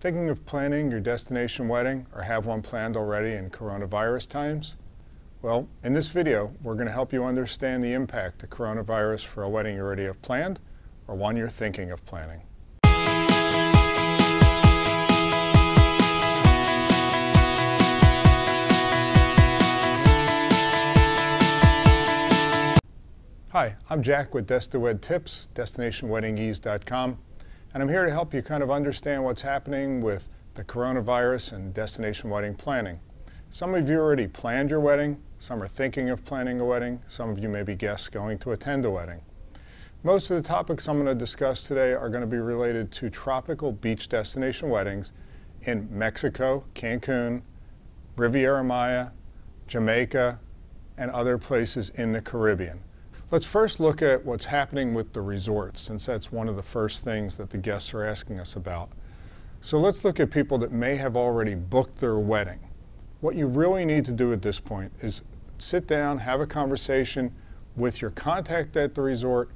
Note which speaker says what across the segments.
Speaker 1: Thinking of planning your destination wedding or have one planned already in coronavirus times? Well, in this video, we're going to help you understand the impact of coronavirus for a wedding you already have planned or one you're thinking of planning. Hi, I'm Jack with DestiWed Tips, DestinationWeddingEase.com, and I'm here to help you kind of understand what's happening with the coronavirus and destination wedding planning. Some of you already planned your wedding, some are thinking of planning a wedding, some of you may be guests going to attend a wedding. Most of the topics I'm going to discuss today are going to be related to tropical beach destination weddings in Mexico, Cancun, Riviera Maya, Jamaica, and other places in the Caribbean. Let's first look at what's happening with the resorts, since that's one of the first things that the guests are asking us about. So let's look at people that may have already booked their wedding. What you really need to do at this point is sit down, have a conversation with your contact at the resort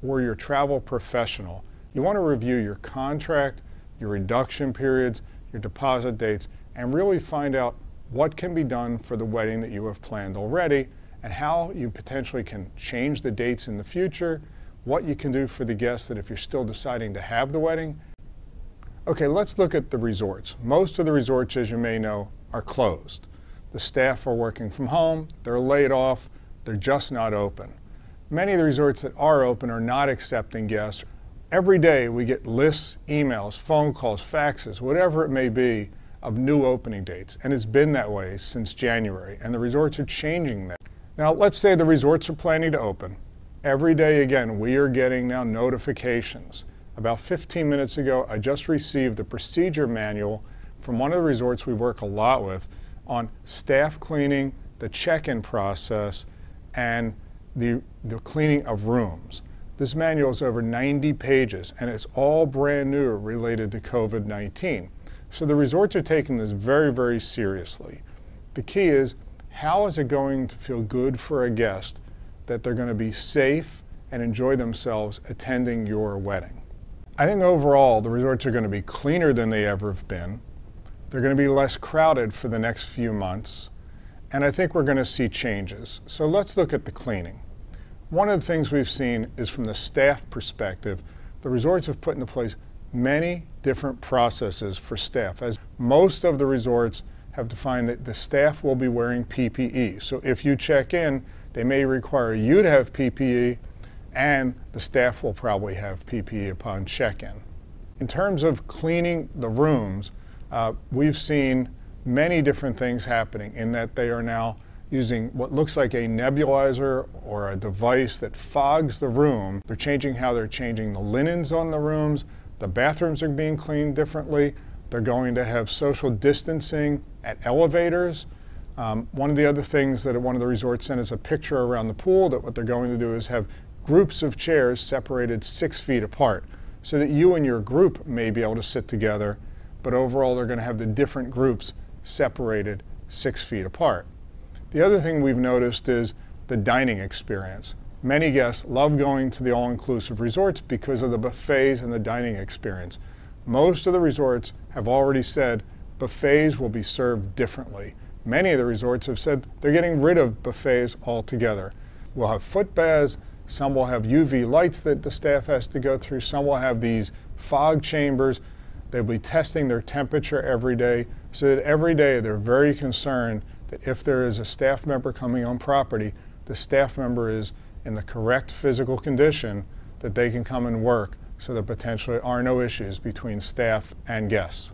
Speaker 1: or your travel professional. You want to review your contract, your reduction periods, your deposit dates, and really find out what can be done for the wedding that you have planned already, and how you potentially can change the dates in the future, what you can do for the guests that if you're still deciding to have the wedding. Okay, let's look at the resorts. Most of the resorts, as you may know, are closed. The staff are working from home, they're laid off, they're just not open. Many of the resorts that are open are not accepting guests. Every day we get lists, emails, phone calls, faxes, whatever it may be, of new opening dates. And it's been that way since January, and the resorts are changing that. Now, let's say the resorts are planning to open. Every day, again, we are getting now notifications. About 15 minutes ago, I just received the procedure manual from one of the resorts we work a lot with on staff cleaning, the check-in process, and the cleaning of rooms. This manual is over 90 pages, and it's all brand new related to COVID-19. So the resorts are taking this very, very seriously. The key is, how is it going to feel good for a guest that they're going to be safe and enjoy themselves attending your wedding? I think overall the resorts are going to be cleaner than they ever have been. They're going to be less crowded for the next few months, and I think we're going to see changes. So let's look at the cleaning. One of the things we've seen is from the staff perspective, the resorts have put into place many different processes for staff, as most of the resorts have defined that the staff will be wearing PPE. So if you check in, they may require you to have PPE, and the staff will probably have PPE upon check-in. In terms of cleaning the rooms, we've seen many different things happening in that they are now using what looks like a nebulizer or a device that fogs the room. They're changing how they're changing the linens on the rooms. The bathrooms are being cleaned differently. They're going to have social distancing at elevators. One of the other things that one of the resorts sent is a picture around the pool that what they're going to do is have groups of chairs separated 6 feet apart so that you and your group may be able to sit together, but overall they're going to have the different groups separated 6 feet apart. The other thing we've noticed is the dining experience. Many guests love going to the all-inclusive resorts because of the buffets and the dining experience. Most of the resorts have already said buffets will be served differently. Many of the resorts have said they're getting rid of buffets altogether. We'll have foot baths, some will have UV lights that the staff has to go through, some will have these fog chambers. They'll be testing their temperature every day, so that every day they're very concerned that if there is a staff member coming on property, the staff member is in the correct physical condition that they can come and work, so there potentially are no issues between staff and guests.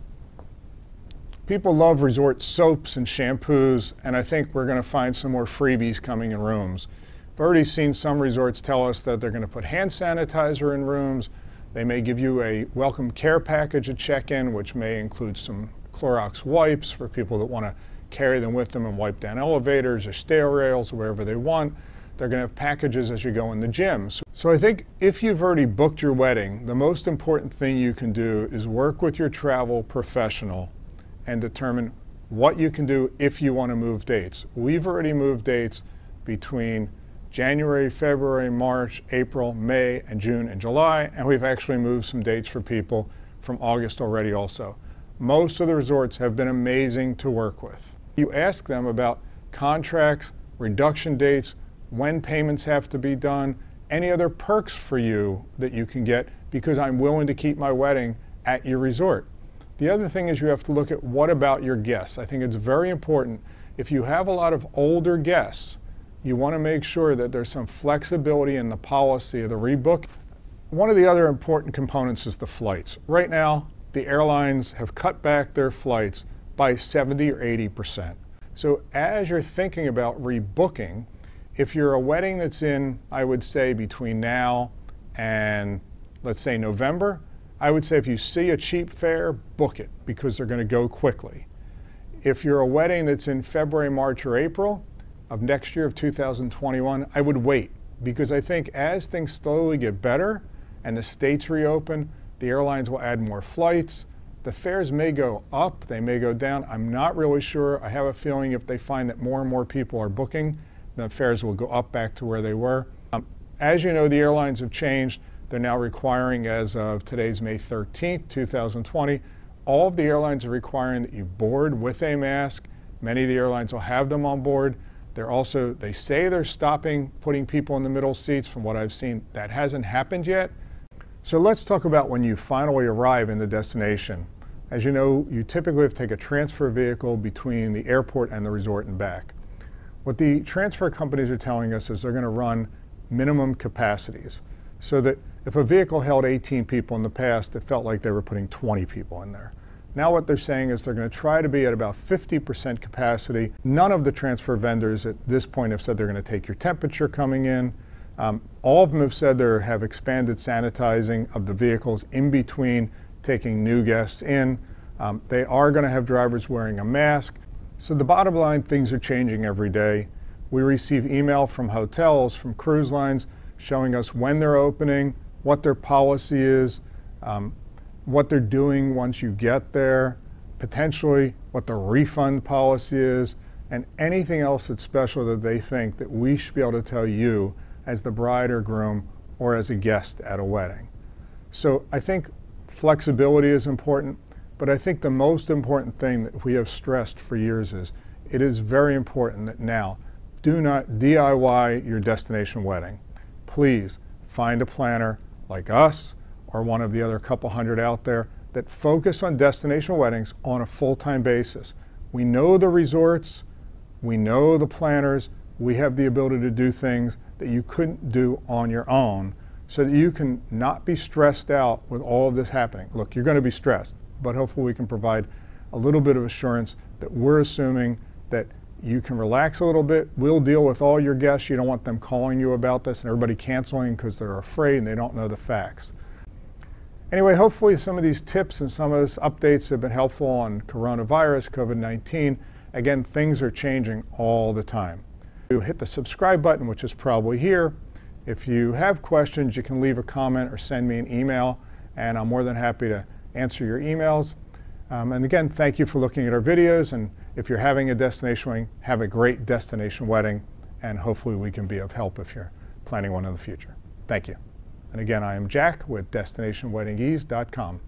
Speaker 1: People love resort soaps and shampoos, and I think we're going to find some more freebies coming in rooms. I've already seen some resorts tell us that they're going to put hand sanitizer in rooms. They may give you a welcome care package at check-in, which may include some Clorox wipes for people that want to carry them with them and wipe down elevators or stair rails or wherever they want. They're going to have packages as you go in the gym. So I think if you've already booked your wedding, the most important thing you can do is work with your travel professional and determine what you can do if you want to move dates. We've already moved dates between January, February, March, April, May, and June and July, and we've actually moved some dates for people from August already also. most of the resorts have been amazing to work with. You ask them about contracts, reduction dates, when payments have to be done, any other perks for you that you can get because I'm willing to keep my wedding at your resort. The other thing is you have to look at what about your guests. I think it's very important. If you have a lot of older guests, you want to make sure that there's some flexibility in the policy of the rebook. One of the other important components is the flights. Right now, the airlines have cut back their flights by 70 or 80%. So as you're thinking about rebooking, if you're a wedding that's in, I would say, between now and, let's say, November, I would say if you see a cheap fare, book it because they're going to go quickly. If you're a wedding that's in February, March, or April of next year of 2021, I would wait because I think as things slowly get better and the states reopen, the airlines will add more flights. The fares may go up, they may go down. I'm not really sure. I have a feeling if they find that more and more people are booking, the fares will go up back to where they were. As you know, the airlines have changed. They're now requiring, as of today's May 13th, 2020, all of the airlines are requiring that you board with a mask. Many of the airlines will have them on board. They say they're stopping putting people in the middle seats. From what I've seen, that hasn't happened yet. So let's talk about when you finally arrive in the destination. As you know, you typically have to take a transfer vehicle between the airport and the resort and back. What the transfer companies are telling us is they're going to run minimum capacities so that if a vehicle held 18 people in the past, it felt like they were putting 20 people in there. Now what they're saying is they're going to try to be at about 50% capacity. None of the transfer vendors at this point have said they're going to take your temperature coming in. All of them have said they have expanded sanitizing of the vehicles in between taking new guests in. They are going to have drivers wearing a mask. So the bottom line, things are changing every day. We receive email from hotels, from cruise lines, showing us when they're opening, what their policy is, what they're doing once you get there, potentially what the refund policy is, and anything else that's special that they think that we should be able to tell you as the bride or groom or as a guest at a wedding. So I think flexibility is important, but I think the most important thing that we have stressed for years is it is very important that now do not DIY your destination wedding. Please find a planner like us or one of the other couple hundred out there that focus on destination weddings on a full-time basis. We know the resorts, we know the planners, we have the ability to do things that you couldn't do on your own so that you can not be stressed out with all of this happening. Look, you're going to be stressed, but hopefully we can provide a little bit of assurance that we're assuming that you can relax a little bit. We'll deal with all your guests. You don't want them calling you about this and everybody canceling because they're afraid and they don't know the facts. Anyway, hopefully some of these tips and some of these updates have been helpful on coronavirus, COVID-19. Again, things are changing all the time. You hit the subscribe button, which is probably here. If you have questions, you can leave a comment or send me an email, and I'm more than happy to answer your emails. And again, thank you for looking at our videos, and if you're having a destination wedding, have a great destination wedding, and hopefully we can be of help if you're planning one in the future. Thank you. And again, I am Jack with DestinationWeddingEase.com.